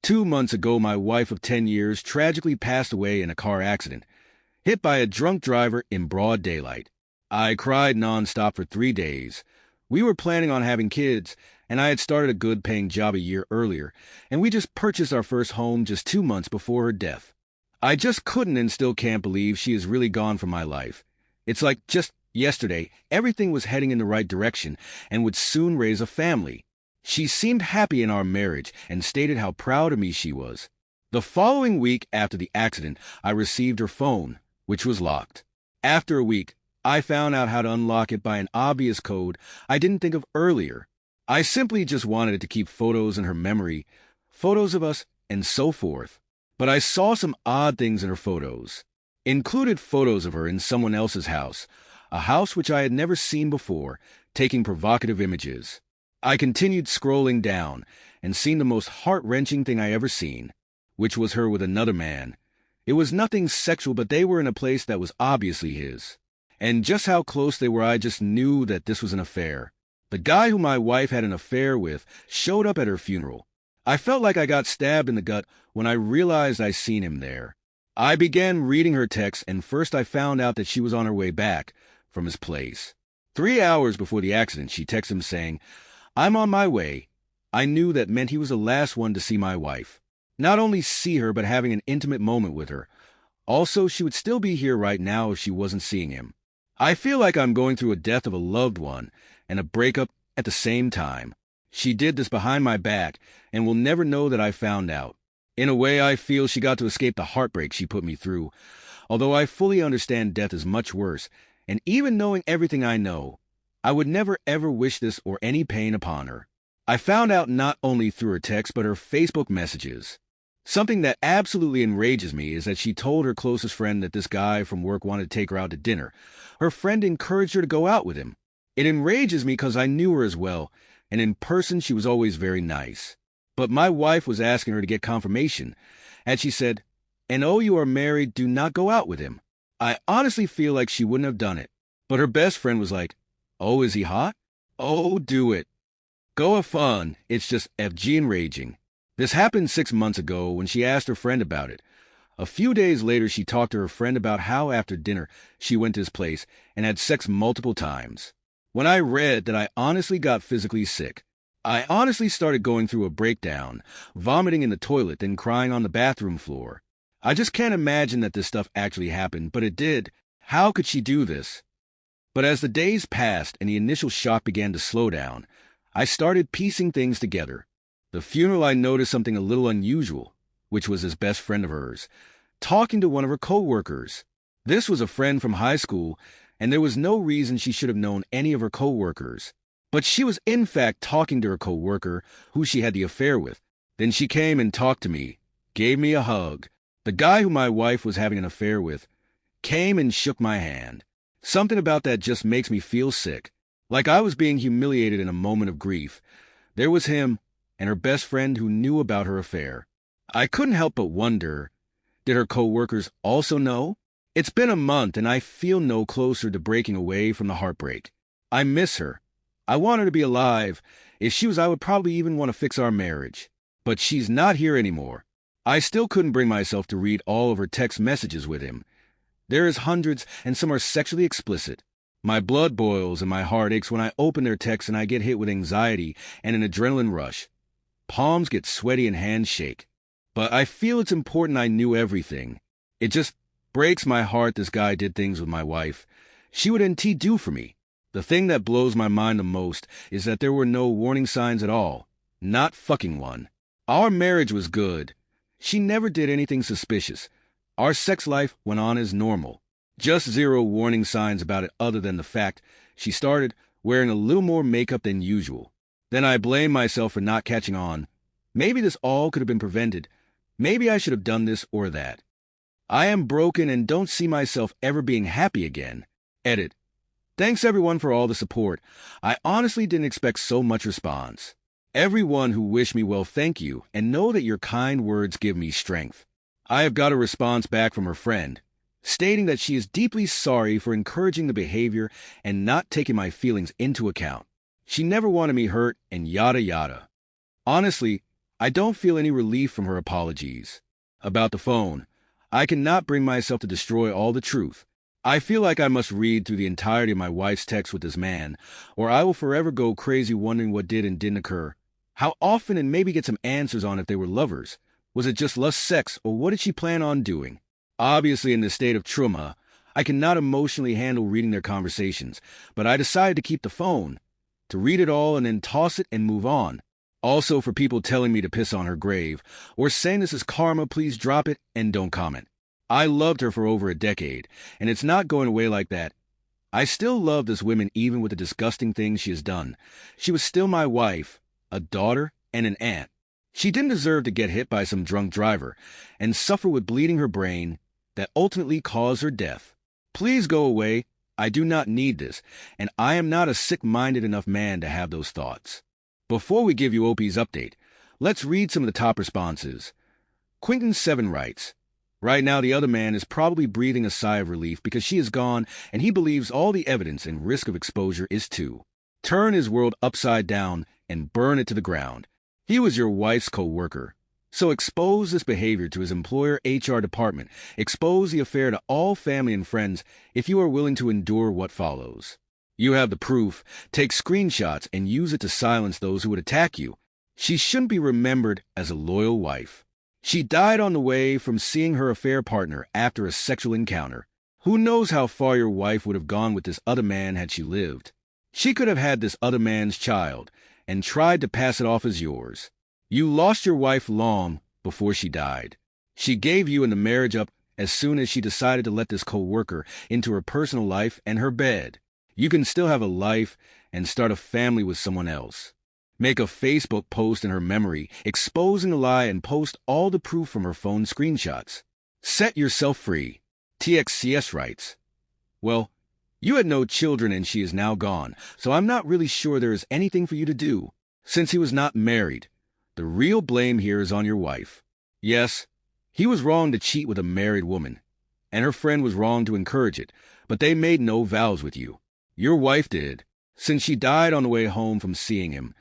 2 months ago, my wife of 10 years tragically passed away in a car accident, hit by a drunk driver in broad daylight. I cried nonstop for 3 days. We were planning on having kids, and I had started a good-paying job a year earlier, and we just purchased our first home just 2 months before her death. I just couldn't and still can't believe she is really gone from my life. It's like just yesterday, everything was heading in the right direction and would soon raise a family. She seemed happy in our marriage and stated how proud of me she was. The following week after the accident, I received her phone, which was locked. After a week, I found out how to unlock it by an obvious code I didn't think of earlier. I simply just wanted it to keep photos in her memory, photos of us, and so forth. But I saw some odd things in her photos. Included photos of her in someone else's house, a house which I had never seen before, taking provocative images. I continued scrolling down and seen the most heart-wrenching thing I ever seen, which was her with another man. It was nothing sexual, but they were in a place that was obviously his. And just how close they were, I just knew that this was an affair. The guy who my wife had an affair with showed up at her funeral. I felt like I got stabbed in the gut when I realized I seen him there. I began reading her texts, and first I found out that she was on her way back from his place. 3 hours before the accident, she texted him saying, "I'm on my way." I knew that meant he was the last one to see my wife. Not only see her, but having an intimate moment with her. Also, she would still be here right now if she wasn't seeing him. I feel like I'm going through a death of a loved one and a breakup at the same time. She did this behind my back and will never know that I found out. In a way, I feel she got to escape the heartbreak she put me through, although I fully understand death is much worse, and even knowing everything I know, I would never ever wish this or any pain upon her. I found out not only through her text but her Facebook messages. Something that absolutely enrages me is that she told her closest friend that this guy from work wanted to take her out to dinner. Her friend encouraged her to go out with him. It enrages me because I knew her as well, and in person she was always very nice. But my wife was asking her to get confirmation, and she said, "And oh, you are married, do not go out with him." I honestly feel like she wouldn't have done it. But her best friend was like, "Oh, is he hot? Oh, do it. Go have fun." It's just FG enraging. This happened 6 months ago when she asked her friend about it. A few days later, she talked to her friend about how after dinner she went to his place and had sex multiple times. When I read that, I honestly got physically sick. I honestly started going through a breakdown, vomiting in the toilet, then crying on the bathroom floor. I just can't imagine that this stuff actually happened, but it did. How could she do this? But as the days passed and the initial shock began to slow down, I started piecing things together. The funeral, I noticed something a little unusual, which was his best friend of hers, talking to one of her co-workers. This was a friend from high school, and there was no reason she should have known any of her co-workers. But she was in fact talking to her co-worker, who she had the affair with. Then she came and talked to me, gave me a hug. The guy who my wife was having an affair with came and shook my hand. Something about that just makes me feel sick, like I was being humiliated in a moment of grief. There was him and her best friend who knew about her affair. I couldn't help but wonder, did her co-workers also know? It's been a month and I feel no closer to breaking away from the heartbreak. I miss her. I want her to be alive. If she was, I would probably even want to fix our marriage. But she's not here anymore. I still couldn't bring myself to read all of her text messages with him. There is hundreds, and some are sexually explicit. My blood boils and my heart aches when I open their texts, and I get hit with anxiety and an adrenaline rush. Palms get sweaty and hands shake. But I feel it's important I knew everything. It just breaks my heart this guy did things with my wife. She would NT do for me. The thing that blows my mind the most is that there were no warning signs at all. Not fucking one. Our marriage was good. She never did anything suspicious. Our sex life went on as normal. Just zero warning signs about it other than the fact she started wearing a little more makeup than usual. Then I blame myself for not catching on. Maybe this all could have been prevented. Maybe I should have done this or that. I am broken and don't see myself ever being happy again. Edit. Thanks everyone for all the support. I honestly didn't expect so much response. Everyone who wished me well, thank you, and know that your kind words give me strength. I have got a response back from her friend, stating that she is deeply sorry for encouraging the behavior and not taking my feelings into account. She never wanted me hurt and yada yada. Honestly, I don't feel any relief from her apologies. About the phone, I cannot bring myself to destroy all the truth. I feel like I must read through the entirety of my wife's text with this man, or I will forever go crazy wondering what did and didn't occur. How often, and maybe get some answers on if they were lovers. Was it just lust sex, or what did she plan on doing? Obviously, in this state of trauma, I cannot emotionally handle reading their conversations, but I decided to keep the phone, to read it all and then toss it and move on. Also, for people telling me to piss on her grave, or saying this is karma, please drop it and don't comment. I loved her for over a decade, and it's not going away like that. I still love this woman even with the disgusting things she has done. She was still my wife, a daughter, and an aunt. She didn't deserve to get hit by some drunk driver and suffer with bleeding her brain that ultimately caused her death. Please go away. I do not need this, and I am not a sick-minded enough man to have those thoughts. Before we give you Opie's update, let's read some of the top responses. Quentin7 writes, "Right now the other man is probably breathing a sigh of relief because she is gone and he believes all the evidence and risk of exposure is to turn his world upside down and burn it to the ground. He was your wife's co-worker. So expose this behavior to his employer HR department. Expose the affair to all family and friends if you are willing to endure what follows. You have the proof. Take screenshots and use it to silence those who would attack you. She shouldn't be remembered as a loyal wife. She died on the way from seeing her affair partner after a sexual encounter. Who knows how far your wife would have gone with this other man had she lived. She could have had this other man's child and tried to pass it off as yours. You lost your wife long before she died. She gave you and the marriage up as soon as she decided to let this co-worker into her personal life and her bed. You can still have a life and start a family with someone else. Make a Facebook post in her memory, exposing the lie, and post all the proof from her phone screenshots. Set yourself free." TXCS writes, "Well, you had no children and she is now gone, so I'm not really sure there is anything for you to do. Since he was not married, the real blame here is on your wife. Yes, he was wrong to cheat with a married woman, and her friend was wrong to encourage it, but they made no vows with you. Your wife did. Since she died on the way home from seeing him,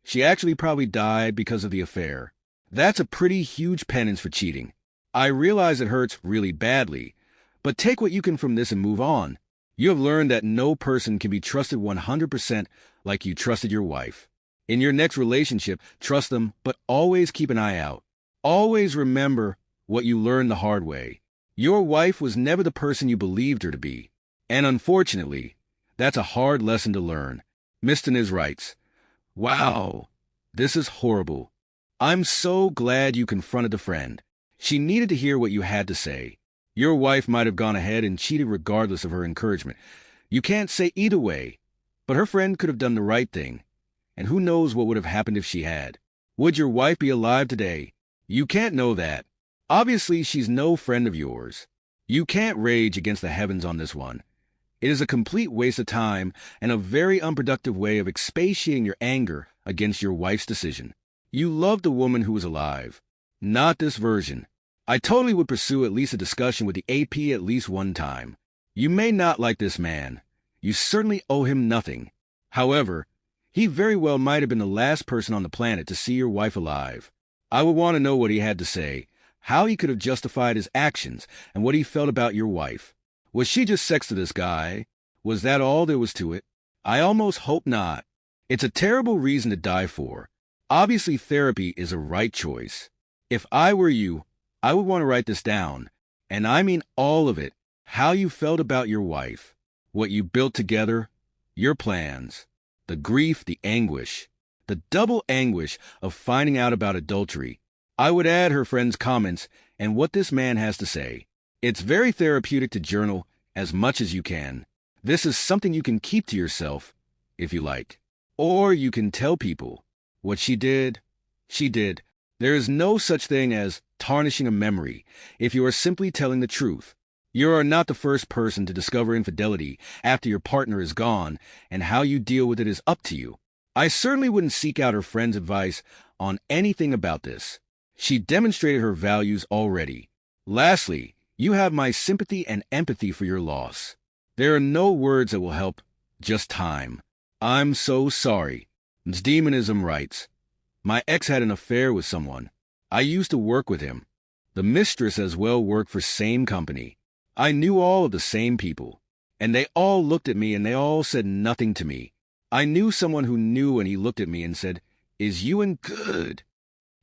she actually probably died because of the affair. That's a pretty huge penance for cheating. I realize it hurts really badly, but take what you can from this and move on. You have learned that no person can be trusted 100% like you trusted your wife. In your next relationship, trust them, but always keep an eye out. Always remember what you learned the hard way. Your wife was never the person you believed her to be. And unfortunately, that's a hard lesson to learn." Mr. Niz writes, "Wow, this is horrible. I'm so glad you confronted the friend. She needed to hear what you had to say. Your wife might have gone ahead and cheated regardless of her encouragement. You can't say either way, but her friend could have done the right thing. And who knows what would have happened if she had. Would your wife be alive today? You can't know that. Obviously, she's no friend of yours. You can't rage against the heavens on this one. It is a complete waste of time and a very unproductive way of expatiating your anger against your wife's decision. You love the woman who is alive, not this version. I totally would pursue at least a discussion with the AP at least one time. You may not like this man. You certainly owe him nothing. However, he very well might have been the last person on the planet to see your wife alive. I would want to know what he had to say, how he could have justified his actions, and what he felt about your wife. Was she just sex to this guy? Was that all there was to it? I almost hope not. It's a terrible reason to die for. Obviously, therapy is a right choice. If I were you, I would want to write this down, and I mean all of it. How you felt about your wife, what you built together, your plans, the grief, the anguish, the double anguish of finding out about adultery. I would add her friend's comments and what this man has to say. It's very therapeutic to journal as much as you can. This is something you can keep to yourself, if you like. Or you can tell people. What she did, she did. There is no such thing as tarnishing a memory if you are simply telling the truth. You are not the first person to discover infidelity after your partner is gone, and how you deal with it is up to you. I certainly wouldn't seek out her friend's advice on anything about this. She demonstrated her values already. Lastly, you have my sympathy and empathy for your loss. There are no words that will help, just time. I'm so sorry." Demonism writes, My ex had an affair with someone. I used to work with him. The mistress as well worked for same company. I knew all of the same people. And they all looked at me and they all said nothing to me. I knew someone who knew and he looked at me and said, "Is you in good?"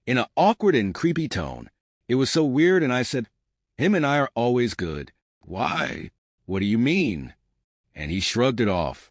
In an awkward and creepy tone. It was so weird and I said, "Him and I are always good." "Why? What do you mean?" And he shrugged it off.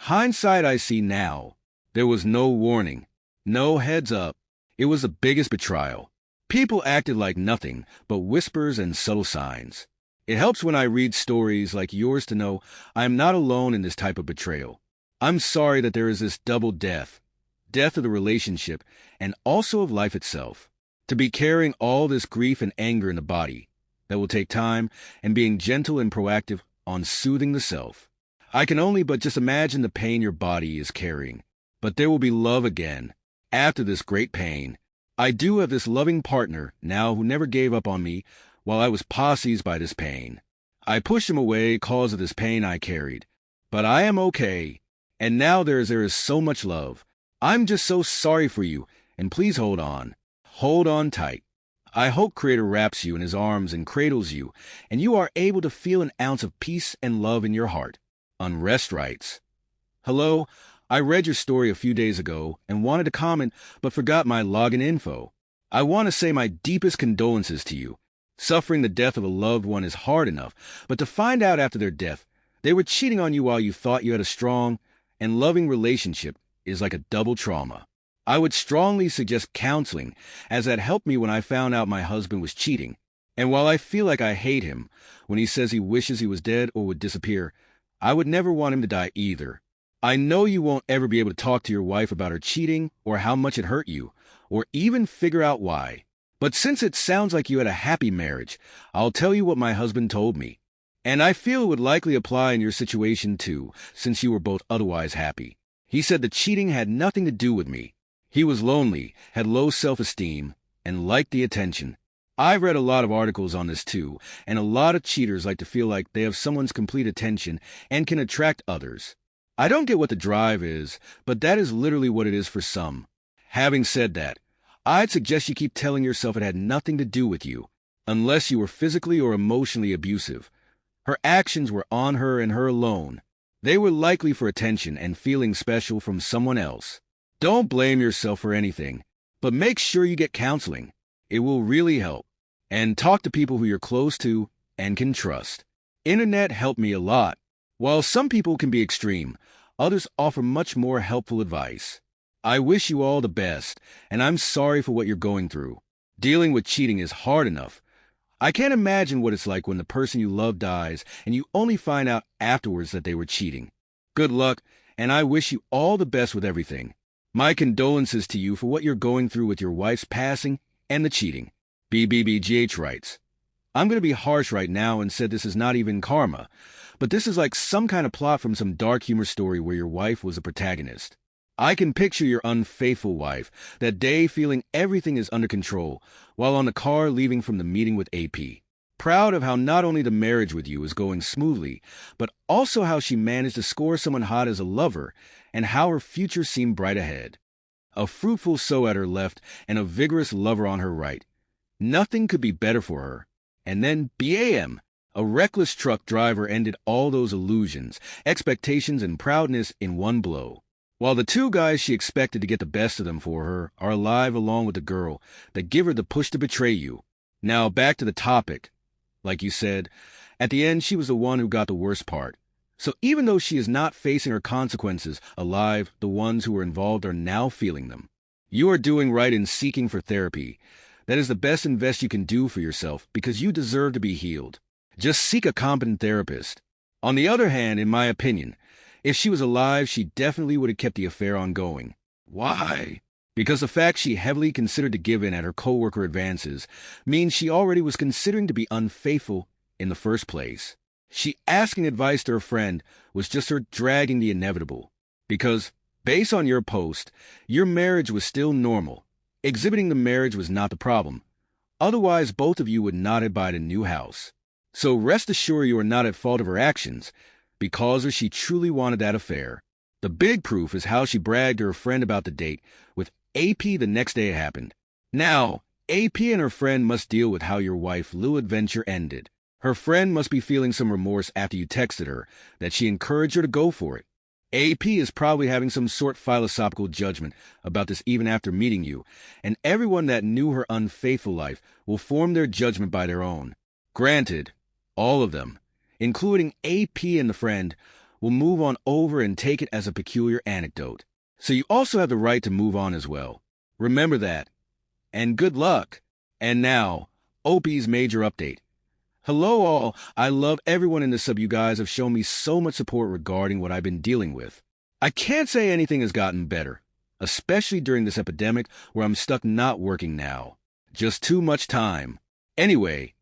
Hindsight I see now. There was no warning. No heads up. It was the biggest betrayal. People acted like nothing but whispers and subtle signs. It helps when I read stories like yours to know I am not alone in this type of betrayal. I'm sorry that there is this double death. Death of the relationship and also of life itself. To be carrying all this grief and anger in the body. That will take time and being gentle and proactive on soothing the self. I can only but just imagine the pain your body is carrying. But there will be love again. After this great pain. I do have this loving partner now who never gave up on me while I was posseed by this pain. I pushed him away cause of this pain I carried. But I am okay. And now there is so much love. I'm just so sorry for you, and please hold on. Hold on tight. I hope Creator wraps you in his arms and cradles you, and you are able to feel an ounce of peace and love in your heart. Unrest writes, "Hello, I read your story a few days ago and wanted to comment but forgot my login info. I want to say my deepest condolences to you. Suffering the death of a loved one is hard enough, but to find out after their death they were cheating on you while you thought you had a strong and loving relationship is like a double trauma. I would strongly suggest counseling, as that helped me when I found out my husband was cheating. And while I feel like I hate him when he says he wishes he was dead or would disappear, I would never want him to die either. I know you won't ever be able to talk to your wife about her cheating or how much it hurt you, or even figure out why. But since it sounds like you had a happy marriage, I'll tell you what my husband told me. And I feel it would likely apply in your situation too, since you were both otherwise happy. He said the cheating had nothing to do with me. He was lonely, had low self-esteem, and liked the attention. I've read a lot of articles on this too, and a lot of cheaters like to feel like they have someone's complete attention and can attract others. I don't get what the drive is, but that is literally what it is for some. Having said that, I'd suggest you keep telling yourself it had nothing to do with you, unless you were physically or emotionally abusive. Her actions were on her and her alone. They were likely for attention and feeling special from someone else. Don't blame yourself for anything, but make sure you get counseling. It will really help. And talk to people who you're close to and can trust. Internet helped me a lot. While some people can be extreme, others offer much more helpful advice. I wish you all the best, and I'm sorry for what you're going through. Dealing with cheating is hard enough. I can't imagine what it's like when the person you love dies and you only find out afterwards that they were cheating. Good luck, and I wish you all the best with everything. My condolences to you for what you're going through with your wife's passing and the cheating. BBBGH writes, I'm going to be harsh right now and said this is not even karma, but this is like some kind of plot from some dark humor story where your wife was a protagonist. I can picture your unfaithful wife that day feeling everything is under control while on the car leaving from the meeting with AP. Proud of how not only the marriage with you is going smoothly, but also how she managed to score someone hot as a lover and how her future seemed bright ahead. A fruitful sow at her left and a vigorous lover on her right. Nothing could be better for her. And then BAM! A reckless truck driver ended all those illusions, expectations, and proudness in one blow. While the two guys she expected to get the best of them for her are alive along with the girl that give her the push to betray you. Now back to the topic. Like you said, at the end she was the one who got the worst part. So even though she is not facing her consequences alive, the ones who were involved are now feeling them. You are doing right in seeking for therapy. That is the best invest you can do for yourself because you deserve to be healed. Just seek a competent therapist. On the other hand, in my opinion, if she was alive, she definitely would have kept the affair ongoing. Why? Because the fact she heavily considered to give in at her coworker advances means she already was considering to be unfaithful in the first place. She asking advice to her friend was just her dragging the inevitable. Because, based on your post, your marriage was still normal. Exhibiting the marriage was not the problem. Otherwise, both of you would not have bought a new house. So rest assured you are not at fault of her actions, because she truly wanted that affair. The big proof is how she bragged to her friend about the date with AP the next day it happened. Now, AP and her friend must deal with how your wife's little adventure ended. Her friend must be feeling some remorse after you texted her that she encouraged her to go for it. AP is probably having some sort of philosophical judgment about this even after meeting you, and everyone that knew her unfaithful life will form their judgment by their own. Granted, all of them, including AP and the friend, will move on over and take it as a peculiar anecdote. So you also have the right to move on as well. Remember that. And good luck. And now, OP's major update. Hello all, I love everyone in this sub. You guys have shown me so much support regarding what I've been dealing with. I can't say anything has gotten better, especially during this epidemic where I'm stuck not working now. Just too much time. Anyway,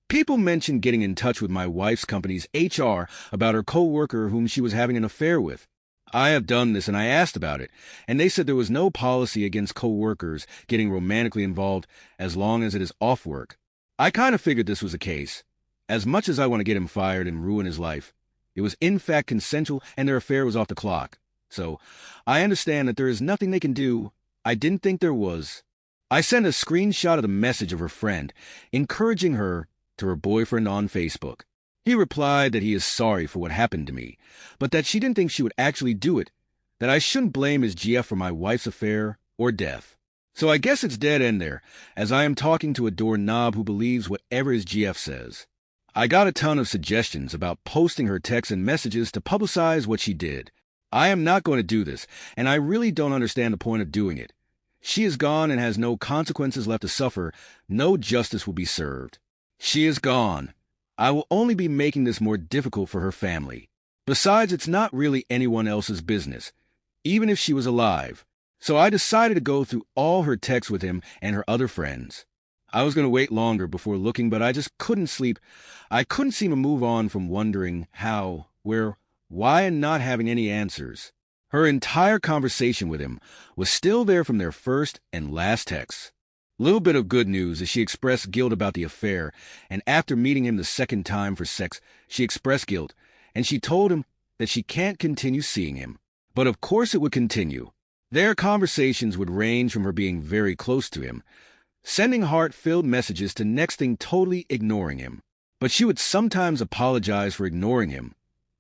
people mentioned getting in touch with my wife's company's HR about her co-worker whom she was having an affair with. I have done this and I asked about it, and they said there was no policy against co-workers getting romantically involved as long as it is off work. I kind of figured this was the case. As much as I want to get him fired and ruin his life, it was in fact consensual and their affair was off the clock. So, I understand that there is nothing they can do. I didn't think there was. I sent a screenshot of the message of her friend, encouraging her to her boyfriend on Facebook. He replied that he is sorry for what happened to me, but that she didn't think she would actually do it, that I shouldn't blame his GF for my wife's affair or death. So I guess it's dead end there, as I am talking to a doorknob who believes whatever his GF says. I got a ton of suggestions about posting her texts and messages to publicize what she did. I am not going to do this, and I really don't understand the point of doing it. She is gone and has no consequences left to suffer. No justice will be served. She is gone. I will only be making this more difficult for her family. Besides, it's not really anyone else's business, even if she was alive. So I decided to go through all her texts with him and her other friends. I was going to wait longer before looking, but I just couldn't sleep. I couldn't seem to move on from wondering how, where, why, and not having any answers. Her entire conversation with him was still there from their first and last texts. Little bit of good news is she expressed guilt about the affair, and after meeting him the second time for sex, she expressed guilt, and she told him that she can't continue seeing him. But of course it would continue. Their conversations would range from her being very close to him, sending heart-filled messages, to next thing totally ignoring him. But she would sometimes apologize for ignoring him,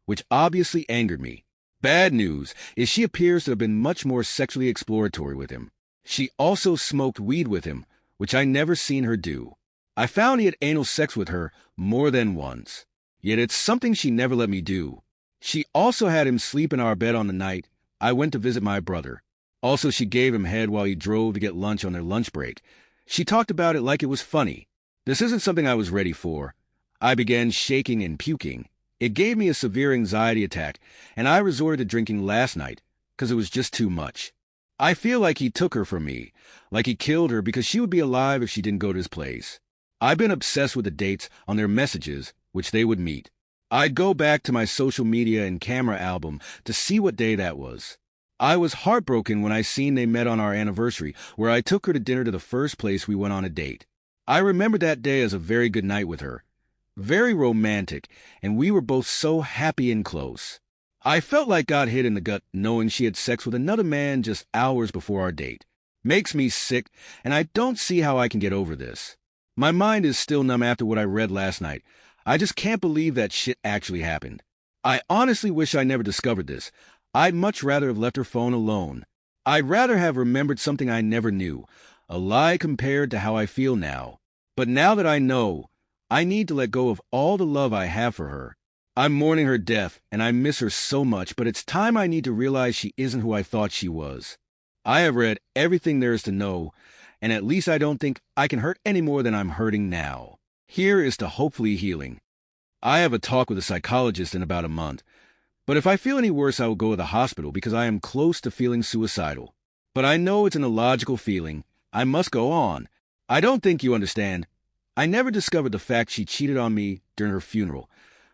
which obviously angered me. Bad news is she appears to have been much more sexually exploratory with him. She also smoked weed with him, which I never seen her do. I found he had anal sex with her more than once, yet it's something she never let me do. She also had him sleep in our bed on the night I went to visit my brother. Also, she gave him head while he drove to get lunch on their lunch break. She talked about it like it was funny. This isn't something I was ready for. I began shaking and puking. It gave me a severe anxiety attack, and I resorted to drinking last night, because it was just too much. I feel like he took her from me, like he killed her because she would be alive if she didn't go to his place. I've been obsessed with the dates on their messages, which they would meet. I'd go back to my social media and camera album to see what day that was. I was heartbroken when I seen they met on our anniversary, where I took her to dinner to the first place we went on a date. I remember that day as a very good night with her. Very romantic, and we were both so happy and close. I felt like got hit in the gut knowing she had sex with another man just hours before our date. Makes me sick, and I don't see how I can get over this. My mind is still numb after what I read last night. I just can't believe that shit actually happened. I honestly wish I never discovered this. I'd much rather have left her phone alone. I'd rather have remembered something I never knew, a lie compared to how I feel now. But now that I know, I need to let go of all the love I have for her. I'm mourning her death, and I miss her so much, but it's time I need to realize she isn't who I thought she was. I have read everything there is to know, and at least I don't think I can hurt any more than I'm hurting now. Here is to hopefully healing. I have a talk with a psychologist in about a month. But if I feel any worse, I will go to the hospital because I am close to feeling suicidal. But I know it's an illogical feeling. I must go on. I don't think you understand. I never discovered the fact she cheated on me during her funeral,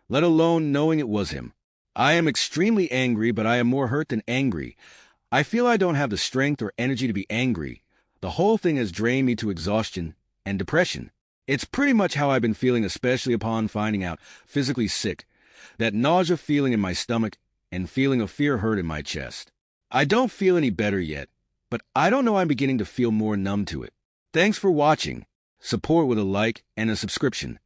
let alone knowing it was him. I am extremely angry, but I am more hurt than angry. I feel I don't have the strength or energy to be angry. The whole thing has drained me to exhaustion and depression. It's pretty much how I've been feeling, especially upon finding out physically sick. That nausea feeling in my stomach and feeling of fear hurt in my chest. I don't feel any better yet. but I don't know, I'm beginning to feel more numb to it. Thanks for watching. Support with a like and a subscription.